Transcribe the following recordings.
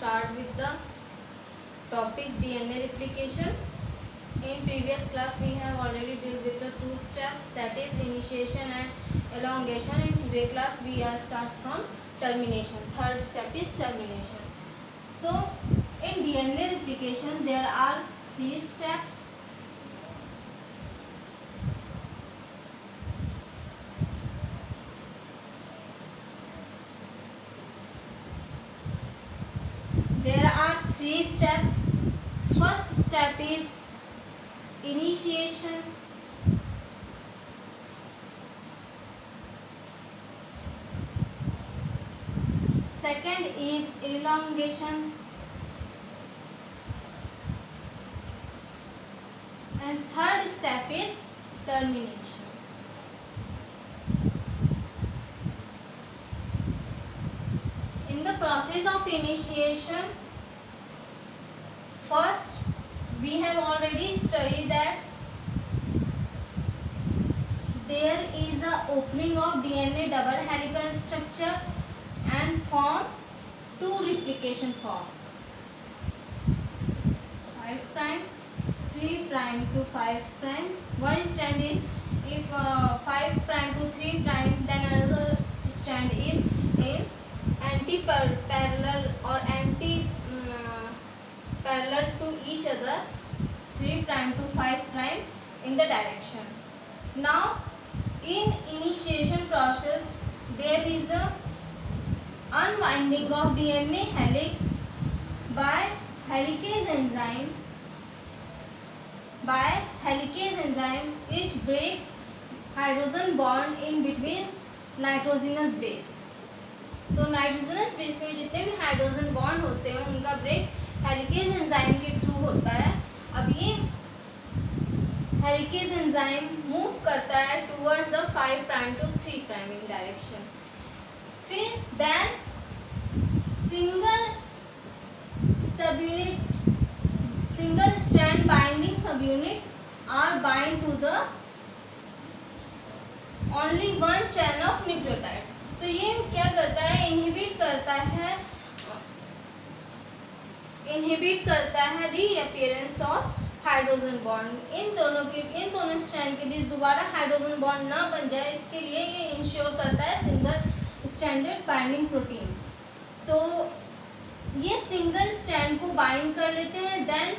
start with the topic DNA replication. In previous class we have already dealt with the two steps, that is initiation and elongation. In today class we are start from termination. Third step is termination. So in DNA replication there are three steps. There are three steps. First step is initiation. Second is elongation. And third step is termination. In the process of initiation, first we have already studied that there is a opening of DNA double helical structure and form two replication form, 5 prime 3 prime to 5 prime. One strand is if 5 prime to 3 prime, then another strand is in anti-parallel or anti-parallel to each other, 3 prime to 5 prime in the direction. Now in initiation process there is a unwinding of DNA helix by helicase enzyme which breaks hydrogen bond in between nitrogenous base. तो nitrogenous base में जितने भी hydrogen bond होते हैं उनका break helicase enzyme के through होता है. अब ये हेलिकेज एंजाइम मूव करता है towards the 5 prime to 3 prime in direction. फिर then single strand binding subunit are bind to the only one chain of nucleotide. तो ये क्या करता है, इनहिबिट करता है रीअपियरेंस ऑफ हाइड्रोजन बॉन्ड. इन दोनों स्ट्रैंड के बीच दोबारा हाइड्रोजन बॉन्ड ना बन जाए, इसके लिए ये इंश्योर करता है सिंगल स्ट्रैंडेड बाइंडिंग प्रोटीन्स. तो ये सिंगल स्ट्रैंड को बाइंड कर लेते हैं. Then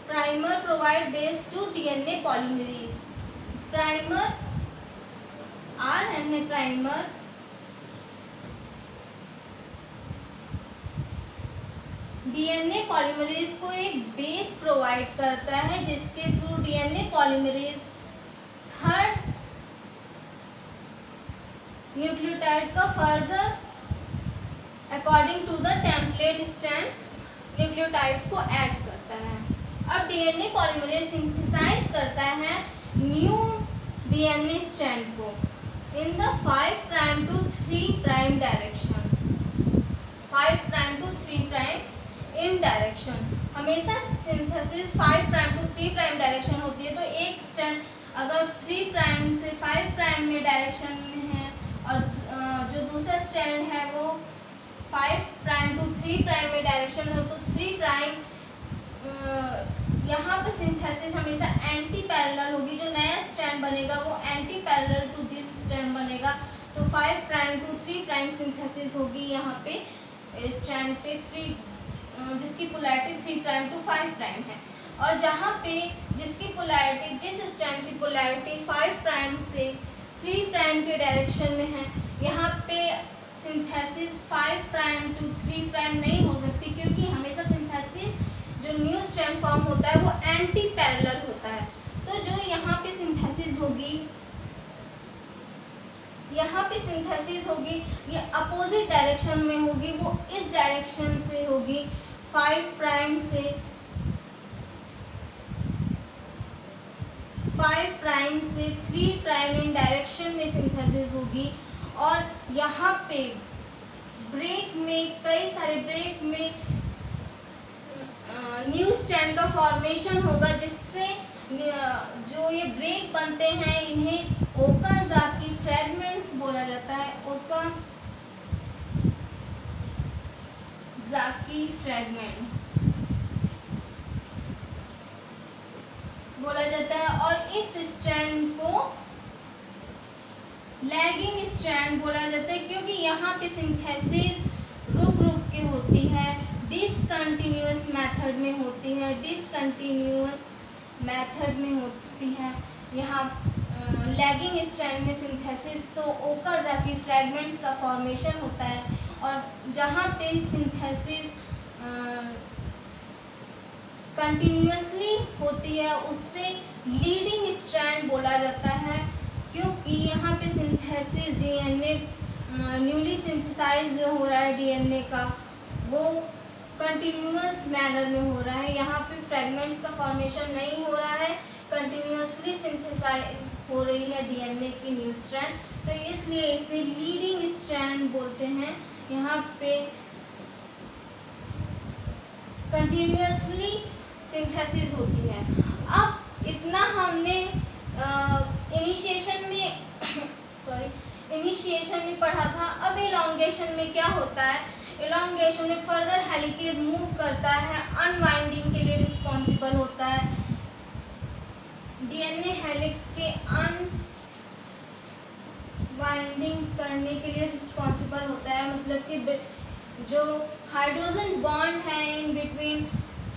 primer provide base to DNA polymerase. Primer RNA primer DNA polymerase को एक बेस प्रोवाइड करता है जिसके through DNA polymerase third nucleotide का further according to the template strand nucleotides को ऐड करता है. अब डीएनए पॉलीमरेज सिंथेसाइज करता है न्यू डीएनए स्ट्रैंड को in the 5 prime to 3 prime direction. 5 prime to 3 prime in direction. हमेशा synthesis 5 prime to 3 prime direction होती है. तो एक स्ट्रैंड अगर 3 प्राइम से 5 प्राइम में डायरेक्शन में है और जो दूसरा स्ट्रैंड है वो 5 प्राइम टू 3 प्राइम में डायरेक्शन हो, तो 3 प्राइम यहाँ पे सिंथेसिस हमेशा एंटी पैरेलल होगी. जो नया स्ट्रैंड बनेगा वो anti parallel to this strand बनेगा. तो 5 प्राइम टू 3 प्राइम सिंथेसिस होगी यहाँ पे स्ट्रैंड पे 3 जिसकी पोलैरिटी 3 प्राइम टू 5 प्राइम है. और जहाँ पे जिसकी पोलैरिटी जिस स्ट्रैंड की पोलैरिटी 5 प्राइम से 3 प्राइम के डायरेक्शन में है, यहाँ पे सिंथेसिस 5 प्राइम टू 3 प्राइम नहीं हो सकती, क्योंकि हमेशा सिंथेसिस जो न्यू स्ट्रैंड फॉर्म होता है वो एंटी पैरेलल होता है. तो जो यहाँ पे सिंथेसिस होगी ये अपोजिट डायरेक्शन में होगी. वो इस डायरेक्शन से होगी 5 प्राइम से 3 प्राइम इन डायरेक्शन में सिंथेसिस होगी. और यहाँ पे कई सारे ब्रेक में न्यू स्ट्रैंड का फॉर्मेशन होगा, जिससे जो ये ब्रेक बनते हैं इन्हें ओकाज़ाकी फ्रेगमेंट्स बोला जाता है. जाकी फ्रेगमेंट्स बोला जाता है। और इस स्ट्रैंड को लैगिंग स्ट्रैंड बोला जाता है क्योंकि यहाँ पे सिंथेसिस रुक रुक के होती है, डिसकंटिन्यूअस मेथड में होती है, डिसकंटिन्यूअस मेथड में होती है। यहाँ लैगिंग स्ट्रैंड में सिंथेसिस तो ओकाज़की फ्रैगमेंट्स का फॉर्मेशन होता है, और जहाँ पे सिंथेसिस कंटिन्यूअसली होती है उससे लीडिंग स्ट्रैंड बोला जाता है, क्योंकि यहाँ पे सिंथेसिस डीएनए न्यूली सिंथेसाइज हो रहा है, डीएनए का वो कंटिन्यूअस मैनर में हो रहा है। यहाँ पे फ्रैगमेंट्स का फॉर्मेशन नहीं हो रहा है, कंटिन्यूअसली सिंथेसाइज हो रही है डीएनए की न्यू स्ट्रैंड, तो इसलिए इसे लीडिंग स्ट्रैंड बोलते हैं। यहाँ पे कंटिन्यूअसली सिंथेसिस होती है। अब इतना हमने इनिशिएशन में पढ़ा था। अब इलॉन्गेशन में क्या होता है? इलॉन्गेशन में फर्दर हेलिकेज मूव करता है, अनवाइंडिंग के लिए रिस्पॉन्सिबल होता है। डीएनए हेलिक्स के अनवाइंडिंग करने के लिए रिस्पॉन्सिबल होता है, मतलब कि जो हाइड्रोजन बॉन्ड है in between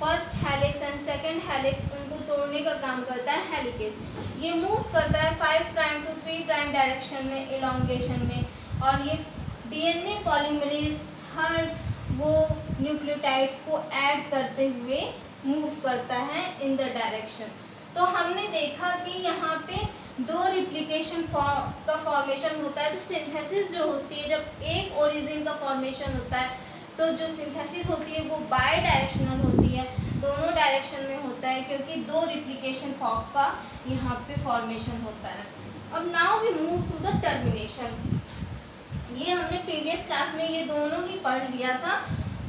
first helix and second helix, उनको तोड़ने का काम करता है हेलिकेज। ये मूव करता है 5 प्राइम टू 3 प्राइम डायरेक्शन में इलॉन्गेशन में, और ये डीएनए पॉलीमरेज थर्ड वो न्यूक्लियोटाइड्स को ऐड करते हुए मूव करता है इन द डायरेक्शन। तो हमने देखा कि यहाँ पे दो रिप्लिकेशन का फॉर्मेशन होता है। तो सिंथेसिस जो होती है, जब एक ओरिजिन का फॉर्मेशन होता है तो जो सिंथेसिस होती है वो बाय डायरेक्शनल होती है, दोनों डायरेक्शन में होता है, क्योंकि दो रिप्लिकेशन फॉर्म का यहाँ पे फॉर्मेशन होता है। अब now we move to the termination. ये हमने प्रीवियस क्लास में ये दोनों ही पढ़ लिया था।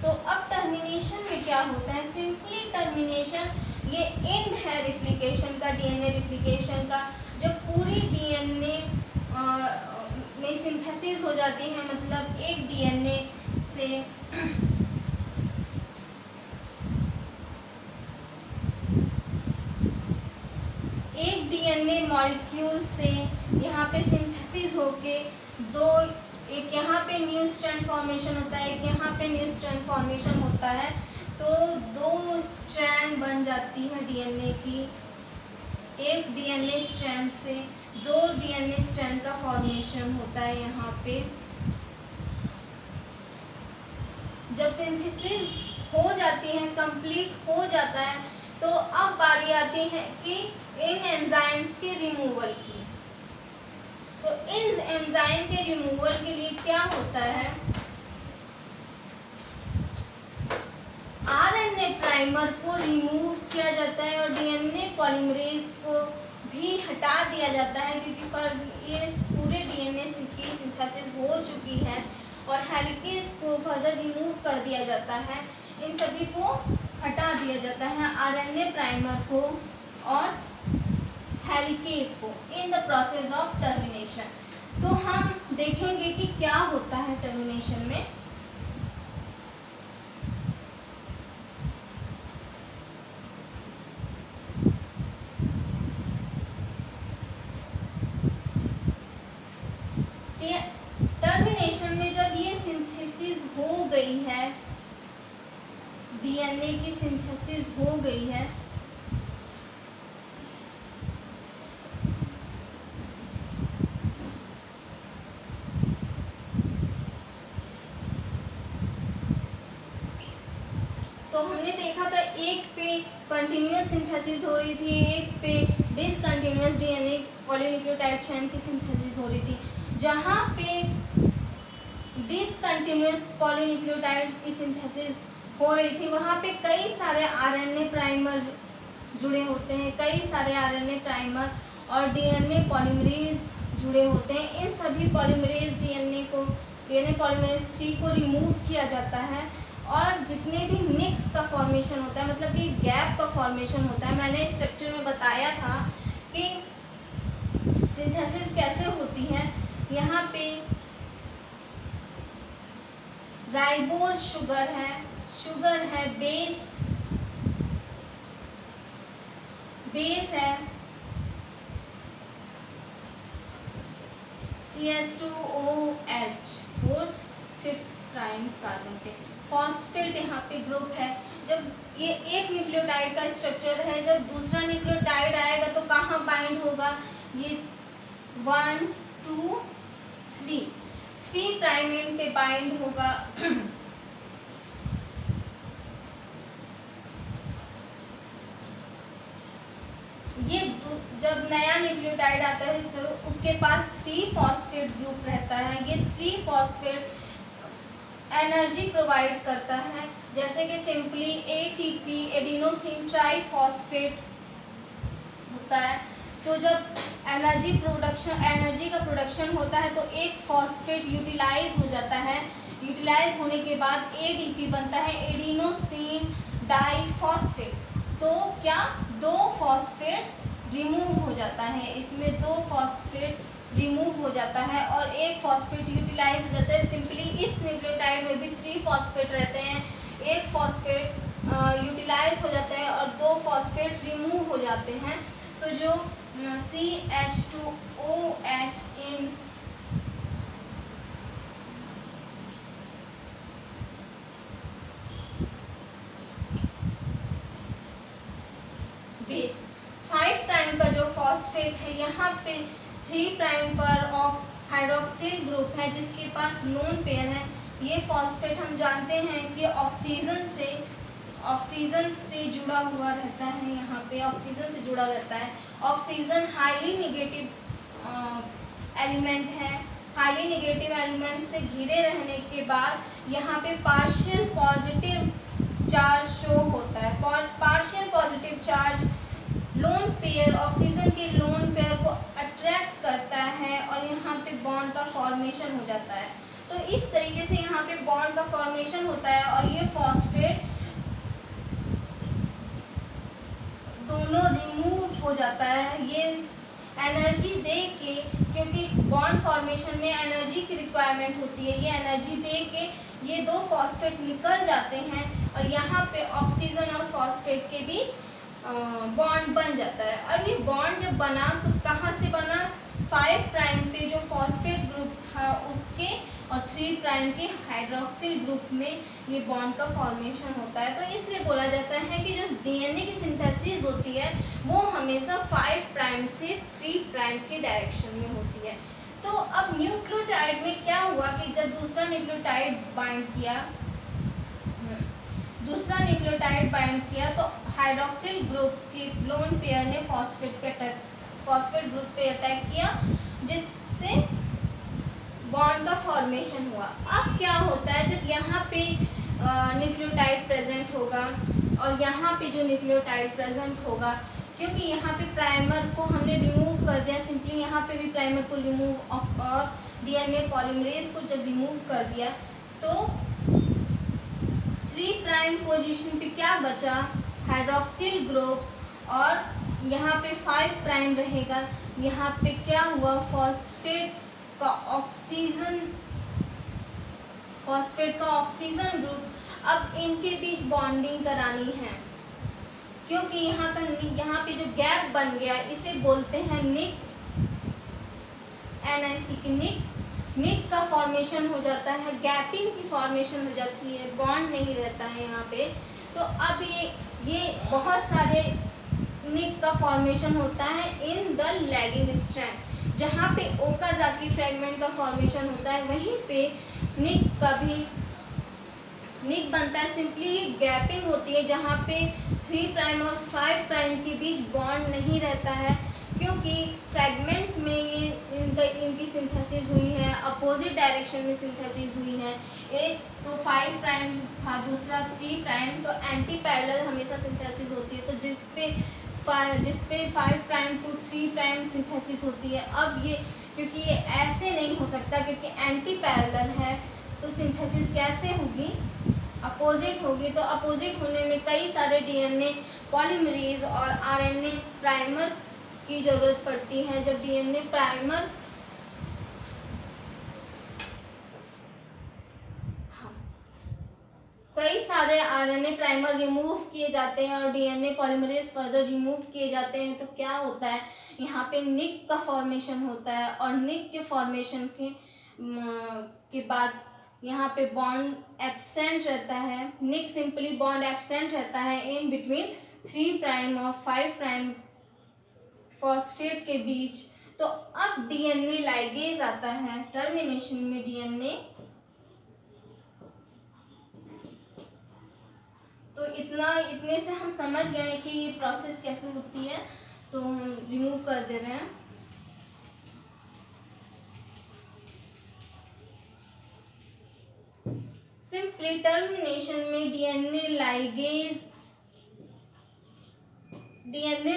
तो अब टर्मिनेशन में क्या होता है? सिंपली टर्मिनेशन ये एंड है रिप्लिकेशन का, डीएनए रिप्लिकेशन का। जब पूरी डीएनए में सिंथेसिस हो जाती है, मतलब एक डीएनए से एक डीएनए मॉलिक्यूल से यहाँ पे सिंथेसिस होके दो, एक यहाँ पे न्यू स्ट्रैंड फॉर्मेशन होता है, एक यहाँ पे न्यू स्ट्रैंड फॉर्मेशन होता है, तो दो स्ट्रैंड बन जाती है डीएनए की। एक डीएनए स्ट्रैंड से दो डीएनए स्ट्रैंड का फॉर्मेशन होता है यहाँ पे। जब सिंथेसिस हो जाती है, कंप्लीट हो जाता है, तो अब बारी आती है कि इन एंजाइम्स के रिमूवल की। तो इन एंजाइम के रिमूवल के लिए क्या होता है? आरएनए प्राइमर को रिमूव किया जाता है और डीएनए पॉलीमरेज को भी हटा दिया जाता है, क्योंकि ये पूरे डीएनए की सिंथेसिस हो चुकी है और हेलिकेज को फर्दर रिमूव कर दिया जाता है। इन सभी को हटा दिया जाता है, आरएनए प्राइमर को और हेलिकेज को, in the process of termination. तो हम देखेंगे कि क्या होता है टर्मिनेशन में। टर्मिनेशन में जब ये सिंथेसिस हो गई है, डीएनए की सिंथेसिस हो गई है, तो हमने देखा था एक पे कंटिन्यूअस सिंथेसिस हो रही थी, एक पे डिसकंटिन्यूअस डीएनए पॉलीन्यूक्लियोटाइड चेन की सिंथेसिस हो रही थी। जहाँ पे डिसकंटिन्यूअस पॉलीन्यूक्लियोटाइड की सिंथेसिस हो रही थी, वहाँ पे कई सारे आरएनए प्राइमर जुड़े होते हैं, कई सारे आरएनए प्राइमर और डीएनए पॉलीमरेज जुड़े होते हैं। इन सभी पॉलीमरेज डीएनए पॉलीमरेज 3 को रिमूव किया जाता है, और जितने भी निक्स का फॉर्मेशन होता है, मतलब कि गैप का फॉर्मेशन होता है। मैंने स्ट्रक्चर में बताया था कि सिंथेसिस कैसे होती है। यहाँ पे राइबोज शुगर है, शुगर है, बेस है CH2OH और 5th प्राइम कार्बन पे। फॉस्फेट यहाँ पे ग्रुप है। जब ये एक न्यूक्लियोटाइड का स्ट्रक्चर है, जब दूसरा न्यूक्लियोटाइड आएगा तो कहाँ बाइंड होगा, ये 1 2 3 प्राइम एंड पे बाइंड होगा। ये जब नया न्यूक्लियोटाइड आता है तो उसके पास 3 फॉस्फेट ग्रुप रहता है। ये 3 फॉस्फेट एनर्जी प्रोवाइड करता है, जैसे कि सिंपली ATP एडिनोसिन ट्राइफॉस्फेट होता है। तो जब एनर्जी का प्रोडक्शन होता है तो एक फॉस्फेट यूटिलाइज हो जाता है। यूटिलाइज होने के बाद ADP बनता है, एडिनोसिन डाइफॉस्फेट। तो क्या 2 फॉस्फेट रिमूव हो जाता है, इसमें 2 फॉस्फेट रिमूव हो जाता है और एक फॉस्फेट यूटिलाइज हो जाता है। सिंपली इस न्यूक्लियोटाइड में भी 3 फॉस्फेट रहते हैं, एक फॉस्फेट यूटिलाइज हो जाता है और 2 फॉस्फेट रिमूव हो जाते हैं। तो जो CH2OH इन बेस 5 प्राइम का जो फॉस्फेट है, यहाँ पे 3 प्राइम पर हाइड्रोक्सिल ग्रुप है जिसके पास लोन पेयर है। ये फॉस्फेट हम जानते हैं कि ऑक्सीजन से जुड़ा हुआ रहता है, यहाँ पे ऑक्सीजन से जुड़ा रहता है। ऑक्सीजन हाईली नेगेटिव एलिमेंट है। हाईली नेगेटिव एलिमेंट से घिरे रहने के बाद यहाँ पे पार्शियल पॉजिटिव चार्ज शो होता है। Partial positive charge lone pair, oxygen के लोन पेयर को अट्रैक्ट करता है और यहाँ पे बॉन्ड का फॉर्मेशन हो जाता है। तो इस तरीके से यहाँ पे बॉन्ड का फॉर्मेशन होता है और ये फॉस्फेट दोनों रिमूव हो जाता है। ये एनर्जी दे के, क्योंकि बॉन्ड फॉर्मेशन में एनर्जी की रिक्वायरमेंट होती है, ये एनर्जी दे के ये 2 फॉस्फेट निकल जाते हैं और यहाँ पे ऑक्सीजन और फॉस्फेट के बीच बॉन्ड बन जाता है। अब ये बॉन्ड जब बना तो कहाँ से बना, 5 प्राइम पे जो फॉस्फेट ग्रुप था उसके और 3 प्राइम के हाइड्रोक्सिल ग्रुप में ये बॉन्ड का फॉर्मेशन होता है। तो इसलिए बोला जाता है कि जो DNA की सिंथेसिस होती है वो हमेशा 5 प्राइम से 3 प्राइम के डायरेक्शन में होती है। तो अब न्यूक्लियोटाइड में क्या हुआ कि जब दूसरा न्यूक्लियोटाइड बाइंड किया तो हाइड्रोक्सिल ग्रुप के लोन पेयर ने फॉस्फेट ग्रुप पे अटैक किया, जिससे बॉन्ड का फॉर्मेशन हुआ। अब क्या होता है, जब यहाँ पे न्यूक्लियोटाइड प्रेजेंट होगा और यहाँ पे जो न्यूक्लियोटाइड प्रेजेंट होगा, क्योंकि यहाँ पे प्राइमर को हमने रिमूव कर दिया, सिंपली यहाँ पे भी प्राइमर को रिमूव और DNA पॉलीमरेज को जब रिमूव कर दिया तो 3 प्राइम पोजीशन पे क्या बचा, हाइड्रोक्सिल ग्रुप और यहाँ पे 5 प्राइम रहेगा। यहाँ पे क्या हुआ, फॉस्फेट का ऑक्सीजन ग्रुप। अब इनके बीच बॉन्डिंग करानी है, क्योंकि यहाँ पे जो गैप बन गया इसे बोलते हैं निक, NiC की निक का फॉर्मेशन हो जाता है, गैपिंग की फॉर्मेशन हो जाती है, बॉन्ड नहीं रहता है यहाँ पे। तो अब ये बहुत सारे निक का फॉर्मेशन होता है इन द लैगिंग स्ट्रैंड। जहाँ पे ओकाजाकी फ्रेगमेंट का फॉर्मेशन होता है वहीं पे निक बनता है। सिंपली ये गैपिंग होती है जहाँ पे 3 प्राइम और 5 प्राइम के बीच बॉन्ड नहीं रहता है, क्योंकि फ्रैगमेंट में ये इनकी सिंथेसिस हुई है, अपोजिट डायरेक्शन में सिंथेसिस हुई है। एक तो 5 प्राइम था, दूसरा 3 प्राइम, तो एंटी पैरेलल हमेशा सिंथेसिस होती है, तो जिस पे 5 प्राइम टू 3 प्राइम सिंथेसिस होती है। अब ये क्योंकि ये ऐसे नहीं हो सकता क्योंकि एंटी पैरेलल है, तो सिंथेसिस कैसे होगी, अपोजिट होगी। तो अपोजिट होने में कई सारे DNA पॉलीमरेज और RNA प्राइमर की ज़रूरत पड़ती है। जब DNA प्राइमर कई सारे आरएनए प्राइमर रिमूव किए जाते हैं और डीएनए पॉलीमरेज फर्दर रिमूव किए जाते हैं, तो क्या होता है, यहाँ पे निक का फॉर्मेशन होता है और निक के फॉर्मेशन के बाद यहाँ पे बॉन्ड एब्सेंट रहता है। निक सिंपली बॉन्ड एब्सेंट रहता है इन बिटवीन 3 प्राइम और 5 प्राइम फॉस्फेट के बीच। तो अब डीएनए लाइगेज आता है टर्मिनेशन में। डीएनए तो इतने से हम समझ गए कि ये प्रोसेस कैसे होती है, तो हम रिमूव कर दे रहे हैं। सिंपली टर्मिनेशन में डीएनए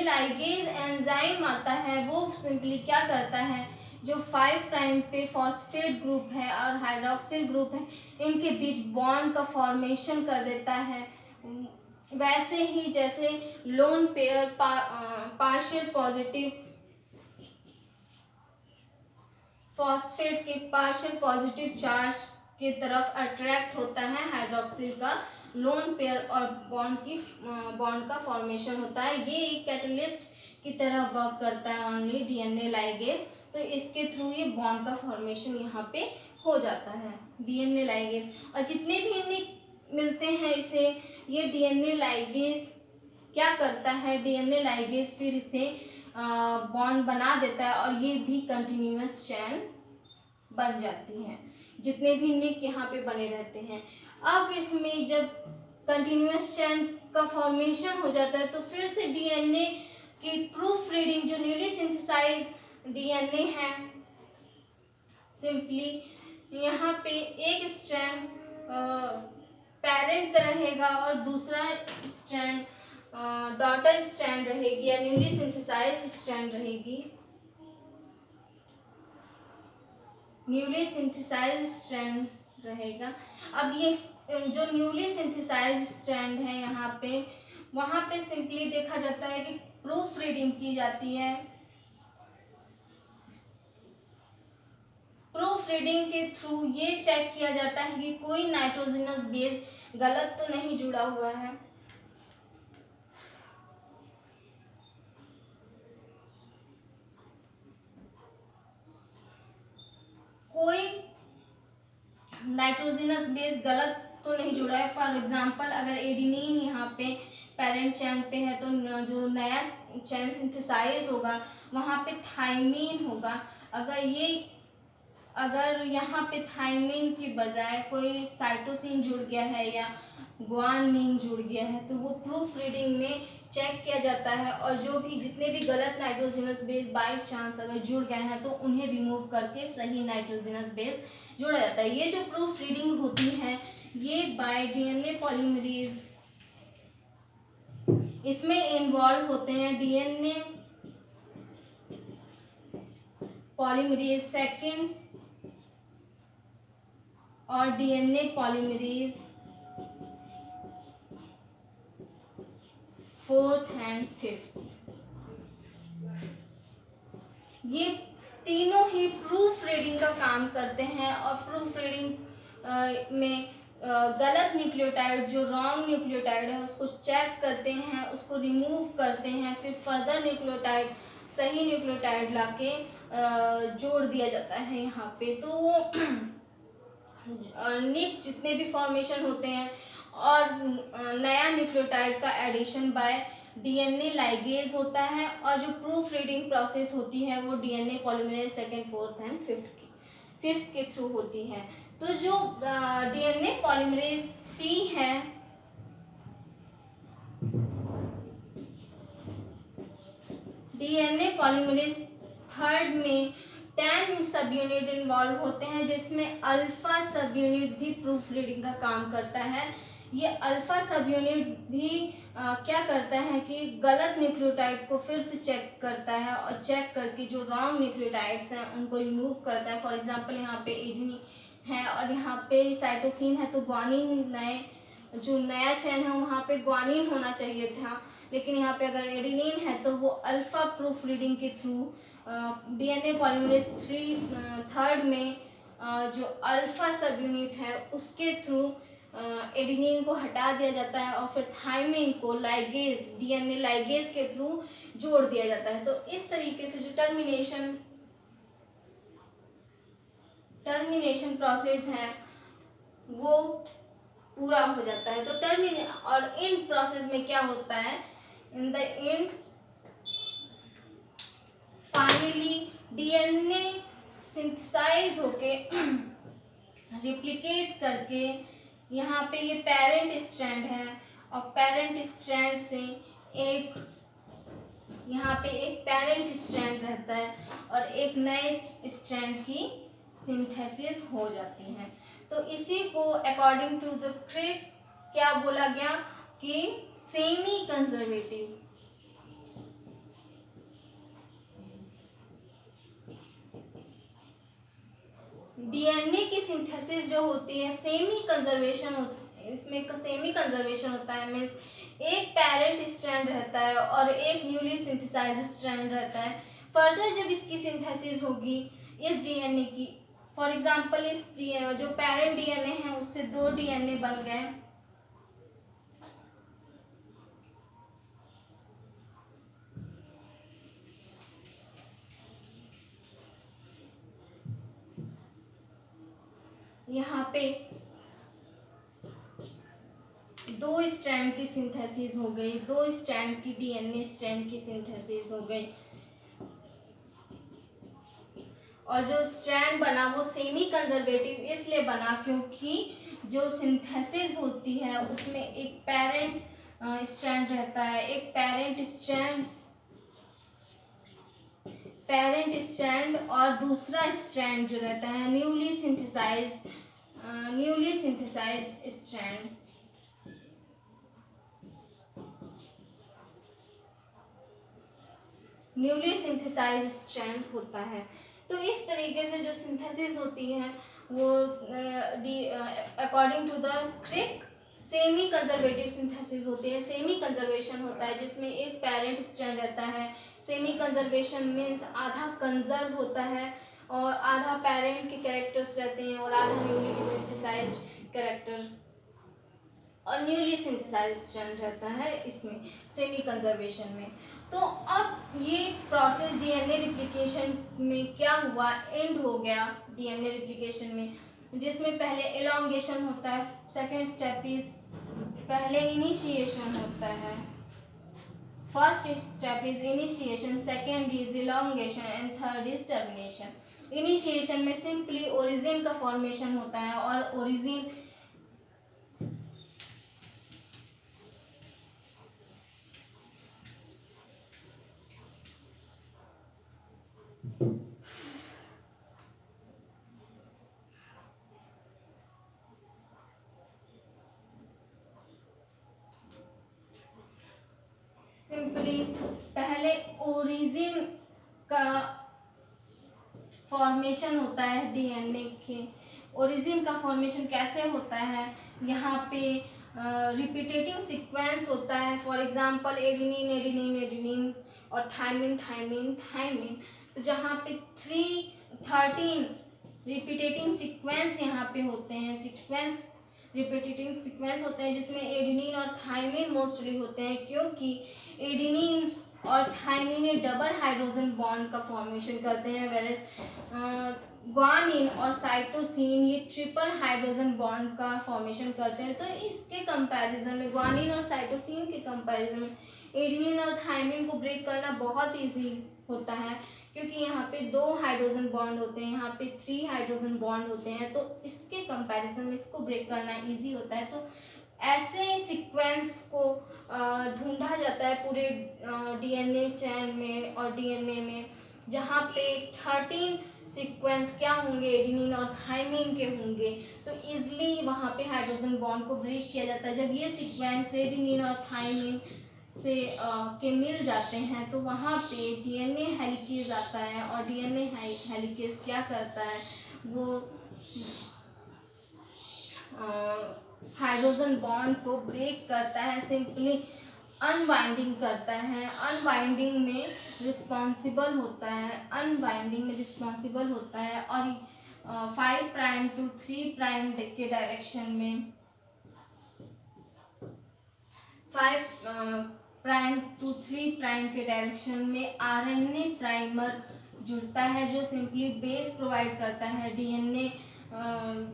लाइगेज एंजाइम आता है। वो सिंपली क्या करता है, जो 5 प्राइम पे फॉस्फेट ग्रुप है और हाइड्रोक्सिल ग्रुप है, इनके बीच बॉन्ड का फॉर्मेशन कर देता है। वैसे ही जैसे lone pair partial positive phosphate के पार्शियल पॉजिटिव चार्ज की तरफ अट्रैक्ट होता है हाइड्रोक्सिल का, लोन पेयर और बॉन्ड का फॉर्मेशन होता है। ये एक कैटलिस्ट की तरह वर्क करता है ओनली डीएनए लाइगेज। तो इसके थ्रू ये बॉन्ड का फॉर्मेशन यहाँ पे हो जाता है डीएनए लाइगेज। और जितने भी निक मिलते हैं इसे, ये डीएनए लाइगेज क्या करता है, डीएनए लाइगेज फिर इसे बॉन्ड बना देता है और ये भी कंटिन्यूअस चैन बन जाती है। जितने भी निक यहाँ पे बने रहते हैं। अब इसमें जब कंटिन्यूअस चैन का फॉर्मेशन हो जाता है, तो फिर से डीएनए की प्रूफ रीडिंग, जो न्यूली सिंथेसाइज डीएनए है, सिंपली यहाँ पे एक स्ट्रैंड पेरेंट का रहेगा और दूसरा स्ट्रैंड डॉटर स्ट्रैंड रहेगी या न्यूली सिंथेसाइज स्ट्रैंड रहेगी। न्यूली सिंथेसाइज स्ट्रैंड रहेगा। अब ये जो न्यूली सिंथेसाइज स्ट्रैंड है यहाँ पे, वहाँ पे सिंपली देखा जाता है कि प्रूफ रीडिंग की जाती है। प्रूफ रीडिंग के थ्रू ये चेक किया जाता है कि कोई नाइट्रोजनस बेस गलत तो नहीं जुड़ा हुआ है। कोई नाइट्रोजनस बेस गलत तो नहीं जुड़ा है। फॉर एग्जांपल, अगर एडिनिन यहाँ पे पेरेंट चैन पे है, तो जो नया चैन सिंथेसाइज होगा वहाँ पे थाइमीन होगा। अगर यहाँ पे थाइमीन की बजाय कोई साइटोसिन जुड़ गया है या ग्वानिन जुड़ गया है, तो वो प्रूफ रीडिंग में चेक किया जाता है। और जो भी जितने भी गलत नाइट्रोजनस बेस बाई चांस अगर जुड़ गए हैं, तो उन्हें रिमूव करके सही नाइट्रोजनस बेस जोड़ा जाता है। ये जो प्रूफ रीडिंग होती है, ये बाय डीएनए पॉलीमरेज, इसमें इन्वॉल्व होते हैं डीएनए पॉलीमरेज सेकेंड और DNA polymerase 4th and 5th। ये तीनों ही प्रूफ रीडिंग का काम करते हैं और प्रूफ रीडिंग में गलत न्यूक्लियोटाइड, जो रॉन्ग न्यूक्लियोटाइड है, उसको चेक करते हैं, उसको रिमूव करते हैं, फिर फर्दर न्यूक्लियोटाइड, सही न्यूक्लियोटाइड लाके जोड़ दिया जाता है यहाँ पे। तो वो निक जितने भी फॉर्मेशन होते हैं और नया न्यूक्लियोटाइड का एडिशन बाय डीएनए लाइगेज होता है, और जो प्रूफ रीडिंग प्रोसेस होती है वो DNA polymerase 2nd, 4th and 5th के थ्रू होती है। तो जो डीएनए पॉलीमरेज 3 है, डीएनए पॉलीमरेज 3rd में 10 सब यूनिट इन्वॉल्व होते हैं, जिसमें अल्फा सब यूनिट भी प्रूफ रीडिंग का काम करता है। ये अल्फा सब यूनिट भी क्या करता है कि गलत न्यूक्लियोटाइड को फिर से चेक करता है और चेक करके जो रॉन्ग न्यूक्लियोटाइड्स हैं उनको रिमूव करता है। फॉर एग्जांपल, यहाँ पे एडेनिन है और यहाँ पे साइटोसिन है, तो ग्वानिन जो नया चैन है वहाँ पे ग्वानिन होना चाहिए था, लेकिन यहाँ पे अगर एडेनिन है तो वो अल्फा प्रूफ रीडिंग के थ्रू डीएनए पॉलीमरेज 3rd में जो अल्फा सब यूनिट है उसके थ्रू एडेनिन को हटा दिया जाता है और फिर थाइमिन को लाइगेज डीएनए लाइगेज के थ्रू जोड़ दिया जाता है। तो इस तरीके से जो टर्मिनेशन प्रोसेस है वो पूरा हो जाता है। तो और इन प्रोसेस में क्या होता है, in the end finally DNA synthesise होके रिप्लिकेट करके यहाँ पे ये पेरेंट स्ट्रैंड है और पेरेंट स्ट्रैंड से एक यहाँ पे एक पेरेंट स्ट्रैंड रहता है और एक नए स्ट्रैंड की सिंथेसिस हो जाती है। तो इसी को अकॉर्डिंग टू द क्रिक क्या बोला गया कि सेमी कंजर्वेटिव डीएनए की सिंथेसिस जो होती है सेमी कंजर्वेशन इसमें सेमी कंजर्वेशन होता है, मीन्स एक पेरेंट स्ट्रैंड रहता है और एक न्यूली सिंथेसाइज्ड स्ट्रैंड रहता है। फर्दर जब इसकी सिंथेसिस होगी इस डीएनए की, फॉर एग्जांपल इस जो पेरेंट डीएनए है उससे 2 डीएनए बन गए, यहाँ पे 2 स्ट्रैंड की सिंथेसिस हो गई, 2 स्ट्रैंड की डीएनए स्ट्रैंड की सिंथेसिस हो गई और जो स्ट्रैंड बना वो सेमी कंजर्वेटिव इसलिए बना क्योंकि जो सिंथेसिस होती है उसमें एक पेरेंट स्ट्रैंड रहता है, एक पेरेंट स्ट्रैंड और दूसरा स्ट्रैंड जो रहता है newly synthesised strand. Newly synthesised strand होता है। तो इस तरीके से जो सिंथेसिस होती है वो according to the Crick semi conservative synthesis होती है। सेमी कंजर्वेशन होता है जिसमें एक पेरेंट स्ट्रैंड रहता है। सेमी कंजर्वेशन मीन्स आधा कंजर्व होता है और आधा पेरेंट के कैरेक्टर्स रहते हैं और आधा न्यूली सिंथेसाइज्ड कैरेक्टर और न्यूली सिंथेसाइज्ड स्ट्रैंड रहता है इसमें सेमी कंजर्वेशन में। तो अब ये प्रोसेस डीएनए रिप्लिकेशन में क्या हुआ, एंड हो गया डीएनए रिप्लिकेशन में, जिसमें पहले एलोंगेशन होता है, सेकेंड स्टेप इज पहले इनिशिएशन होता है, first step is initiation, second is elongation and third is termination. Initiation में सिंपली ओरिजिन का फॉर्मेशन होता है और ओरिजिन सिंपली पहले ओरिजिन का फॉर्मेशन होता है डीएनए के। ओरिजिन का फॉर्मेशन कैसे होता है, यहाँ पे रिपीटेटिंग सीक्वेंस होता है, for example adenine adenine adenine और थाइमिन थाइमिन थाइमिन। तो जहाँ पे 13 रिपीटेटिंग सीक्वेंस यहाँ पे होते हैं, रिपीटेटिंग सीक्वेंस होते हैं जिसमें एडेनिन और थाइमिन मोस्टली होते हैं क्योंकि एडेनिन और थाइमिन डबल हाइड्रोजन बॉन्ड का फॉर्मेशन करते हैं, वेरेस ग्वानिन और साइटोसिन ये ट्रिपल हाइड्रोजन बॉन्ड का फॉर्मेशन करते हैं। तो इसके कंपैरिजन में ग्वानिन और साइटोसिन के कंपैरिजन में एडेनिन और थाइमिन को ब्रेक करना बहुत ईजी होता है क्योंकि यहाँ पे 2 हाइड्रोजन बॉन्ड होते हैं, यहाँ पे 3 हाइड्रोजन बॉन्ड होते हैं। तो इसके कंपैरिजन में इसको ब्रेक करना इजी होता है। तो ऐसे सीक्वेंस को ढूंढा जाता है पूरे डीएनए चैन में और डीएनए में, जहाँ पे 13 सीक्वेंस क्या होंगे एडेनिन और थाइमिन के होंगे। तो इजली वहाँ पे हाइड्रोजन बॉन्ड को ब्रेक किया जाता है। जब ये सीक्वेंस एडेनिन और थाइमिन से के मिल जाते हैं तो वहाँ पे डीएनए हेलिकेज आता है और डीएनए हेलिकेज क्या करता है, वो हाइड्रोजन बॉन्ड को ब्रेक करता है, सिंपली अनबाइंडिंग करता है। अनबाइंडिंग में रिस्पॉन्सिबल होता है और 5 प्राइम टू 3 प्राइम के डायरेक्शन में 5 प्राइम टू 3 प्राइम के डायरेक्शन में आरएनए प्राइमर जुड़ता है, जो सिंपली बेस प्रोवाइड करता है डीएनए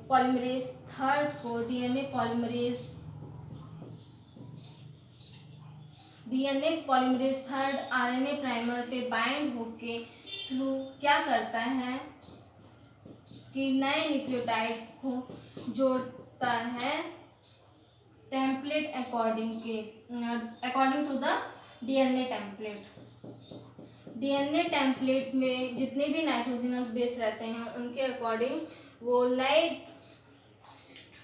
पॉलीमरेज थर्ड को। DNA polymerase third RNA primer पे बाइंड होके थ्रू क्या करता है कि नए न्यूक्लियोटाइड्स को जोड़ता है template according to the DNA template. DNA template में जितने भी नाइट्रोजनस बेस रहते हैं उनके अकॉर्डिंग वो नए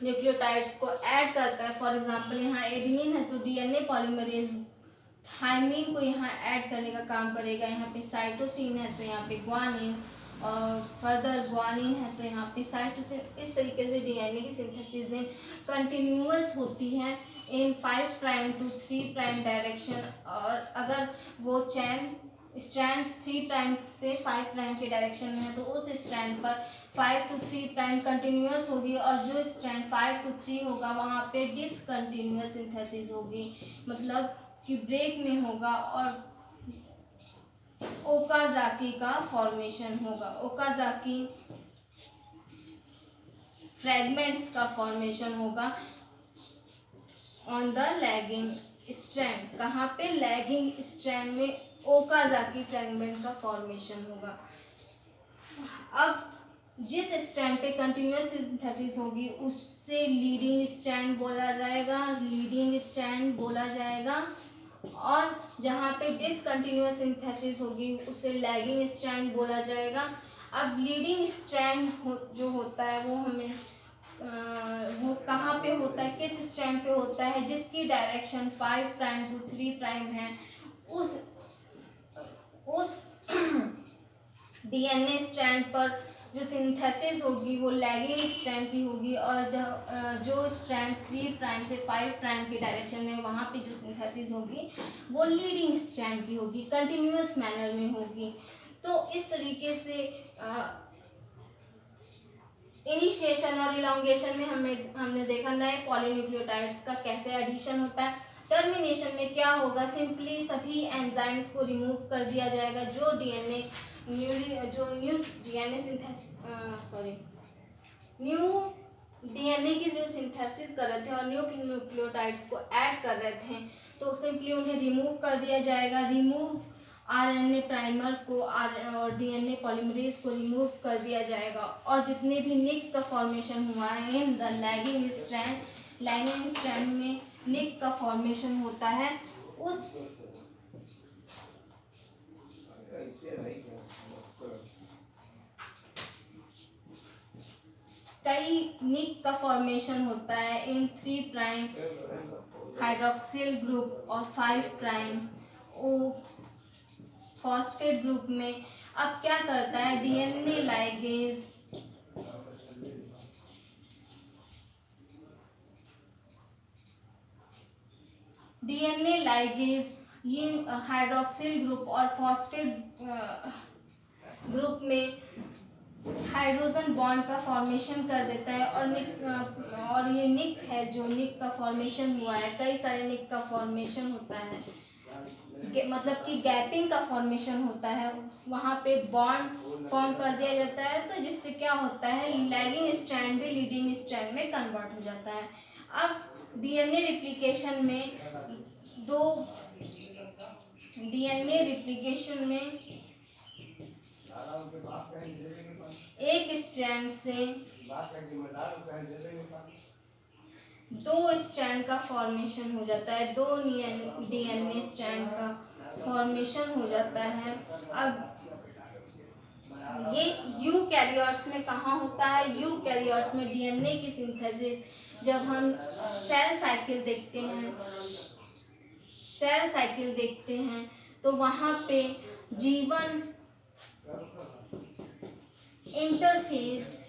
न्यूक्लियोटाइड्स को ऐड करता है। फॉर एग्जांपल यहाँ एडेनिन है तो डीएनए पॉलीमरेज थाइमिन को यहाँ ऐड करने का काम करेगा। यहाँ पे साइटोसिन है तो यहाँ पे ग्वानिन, और फर्दर ग्वानिन है तो यहाँ पे साइटोसिन। इस तरीके से डीएनए की सिंथेसिस कंटिन्यूअस होती है इन 5 प्राइम टू 3 प्राइम डायरेक्शन। और अगर वो चैन स्ट्रैंड 3 प्राइम से 5 प्राइम के डायरेक्शन में है तो उस स्ट्रैंड पर 5 टू 3 प्राइम कंटिन्यूअस होगी, और जो स्ट्रैंड 5 टू 3 होगा वहाँ पे डिसकंटिन्यूअस सिंथेसिस होगी, मतलब कि ब्रेक में होगा और ओकाजाकी का फॉर्मेशन होगा। ओकाजाकी फ्रैगमेंट्स का फॉर्मेशन होगा ऑन द लैगिंग स्ट्रैंड। कहाँ पे? लैगिंग स्ट्रैंड में ओकाजाकी फ्रैगमेंट का फॉर्मेशन होगा। अब जिस स्ट्रैंड पे कंटिन्यूअस सिंथेसिस होगी उससे लीडिंग स्ट्रैंड बोला जाएगा, और जहाँ पे डिसकंटिन्यूअस सिंथेसिस होगी उसे लैगिंग स्ट्रैंड बोला जाएगा। अब लीडिंग स्ट्रैंड जो होता है वो हमें वो कहाँ पे होता है, किस स्ट्रैंड पे होता है? जिसकी डायरेक्शन 5 प्राइम टू 3 प्राइम है, उस डीएनए स्ट्रैंड पर जो सिंथेसिस होगी वो लैगिंग स्ट्रैंड की होगी, और जो स्ट्रैंड 3 प्राइम से 5 प्राइम के डायरेक्शन में वहाँ पे जो सिंथेसिस होगी वो लीडिंग स्ट्रैंड की होगी, कंटिन्यूअस मैनर में होगी। तो इस तरीके से इनिशिएशन और इलॉन्गेशन में हमने देखा नए पॉलीन्यूक्लियोटाइड्स का कैसे एडिशन होता है। टर्मिनेशन में क्या होगा? सिंपली सभी एंजाइम्स को रिमूव कर दिया जाएगा जो न्यू डीएनए की जो सिंथेसिस कर रहे थे और न्यू न्यूक्लियोटाइड्स को ऐड कर रहे थे, तो सिंपली उन्हें रिमूव कर दिया जाएगा। रिमूव आरएनए प्राइमर को और डीएनए पॉलीमरेज को रिमूव कर दिया जाएगा, और जितने भी निक का फॉर्मेशन हुआ है इन द लैगिंग स्ट्रैंड में निक का फॉर्मेशन होता है। उस कई निक का फॉर्मेशन होता है इन 3 प्राइम हाइड्रोक्सिल ग्रुप और 5 प्राइम ओ फॉस्फेट ग्रुप में। अब क्या करता है डीएनए लाइगेज ये हाइड्रोक्सिल ग्रुप और फॉस्फेट ग्रुप में हाइड्रोजन बॉन्ड का फॉर्मेशन कर देता है, और ये निक है जो निक का फॉर्मेशन हुआ है। कई सारे निक का फॉर्मेशन होता है, मतलब कि गैपिंग का फॉर्मेशन होता है, वहाँ पे बॉन्ड फॉर्म कर दिया जाता है, तो जिससे क्या होता है लैगिंग स्ट्रैंड भी लीडिंग स्ट्रैंड में कन्वर्ट हो जाता है। अब डीएनए रिप्लिकेशन में एक स्ट्रैंड से 2 स्ट्रैंड का फॉर्मेशन हो जाता है, 2 डीएनए स्ट्रैंड का फॉर्मेशन हो जाता है। अब ये यूकैरियोट्स में कहाँ होता है? यूकैरियोट्स में डीएनए की सिंथेसिस जब हम सेल साइकिल देखते हैं तो वहाँ पे G1 interface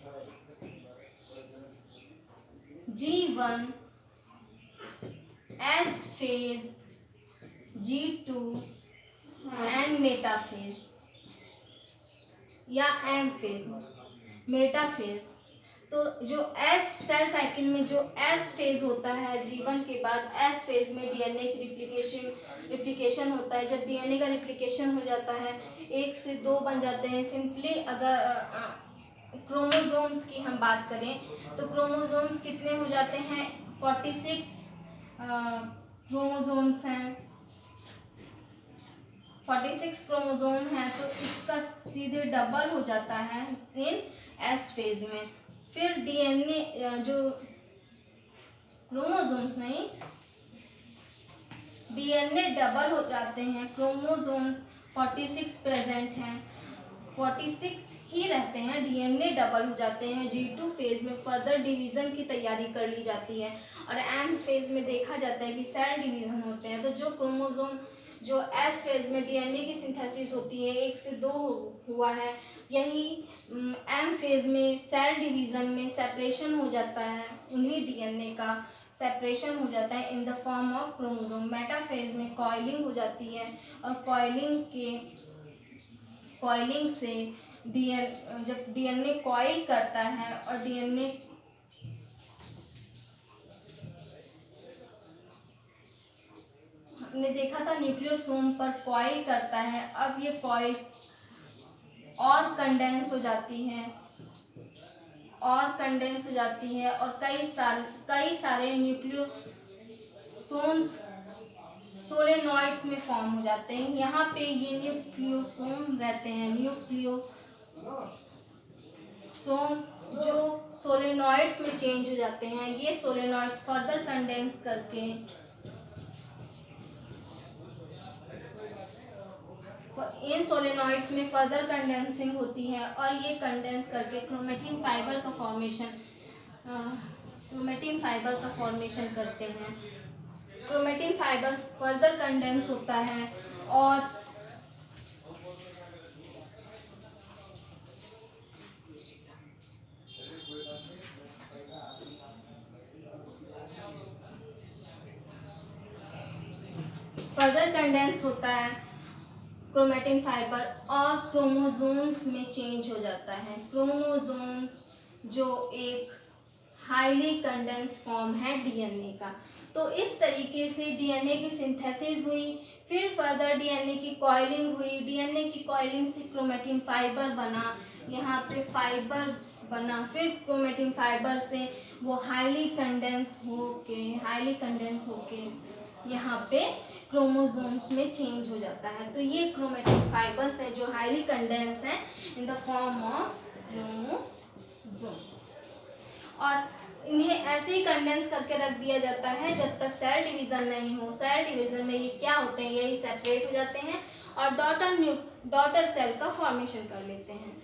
G1 S phase G2 and metaphase या एम फेज मेटाफेज। तो जो एस सेल साइकिल में जो एस फेज होता है जीवन के बाद, एस फेज में डीएनए की रिप्लिकेशन होता है। जब डीएनए का रिप्लिकेशन हो जाता है 1 से 2 बन जाते हैं। सिंपली अगर क्रोमोसोम्स की हम बात करें तो क्रोमोसोम्स कितने हो जाते हैं? 46 क्रोमोसोम्स हैं, 46 क्रोमोसोम है, तो इसका सीधे डबल हो जाता है इन एस फेज में। फिर डीएनए जो क्रोमोसोम्स नहीं, डीएनए डबल हो जाते हैं। क्रोमोसोम्स 46 प्रेजेंट हैं, 46 ही रहते हैं, डीएनए डबल हो जाते हैं। G2 फेज में फर्दर डिवीजन की तैयारी कर ली जाती है और एम फेज में देखा जाता है कि सेल डिवीजन होते हैं। तो जो क्रोमोसोम जो एस फेज में डीएनए की सिंथेसिस होती है 1 से 2 हुआ है, यही एम फेज में सेल डिवीजन में सेपरेशन हो जाता है, उन्हीं डीएनए का सेपरेशन हो जाता है in the form of chromosome. Metaphase में कॉइलिंग हो जाती है और कॉइलिंग से जब डीएनए कॉइल करता है और डीएनए हमने देखा था न्यूक्लियोसोम पर कॉइल करता है। अब ये कॉइल और कंडेंस हो जाती है और कई सारे न्यूक्लियोसोम्स सोलेनॉइड्स में फॉर्म हो जाते हैं। यहाँ पे ये न्यूक्लियोसोम रहते हैं, न्यूक्लियोसोम जो सोलेनॉइड्स में चेंज हो जाते हैं। ये सोलेनॉइड्स फर्दर कंडेंस करके इन सोलेनॉइड्स में फर्दर कंडेंसिंग होती है और ये कंडेंस करके क्रोमेटिन फाइबर का फॉर्मेशन करते हैं। क्रोमेटिन फाइबर फर्दर कंडेंस होता है और क्रोमेटिन फाइबर और क्रोमोसोम्स में चेंज हो जाता है। क्रोमोसोम्स जो एक हाईली कंडेंस फॉर्म है डीएनए का। तो इस तरीके से डीएनए की सिंथेसिस हुई, फिर फर्दर डीएनए की कॉइलिंग हुई। डीएनए की कॉइलिंग से क्रोमेटिन फाइबर बना, यहाँ पे फाइबर बना, फिर क्रोमेटिन फाइबर से वो हाईली कंडेंस होके यहाँ पे क्रोमोसोम्स में चेंज हो जाता है। तो ये क्रोमेटिन फाइबर्स है जो हाईली कंडेंस है in the form of chromosome, और इन्हें ऐसे ही कंडेंस करके रख दिया जाता है जब तक सेल डिवीजन नहीं हो। सेल डिवीजन में ये क्या होते हैं, यही सेपरेट हो जाते हैं और डॉटर सेल का फॉर्मेशन कर लेते हैं।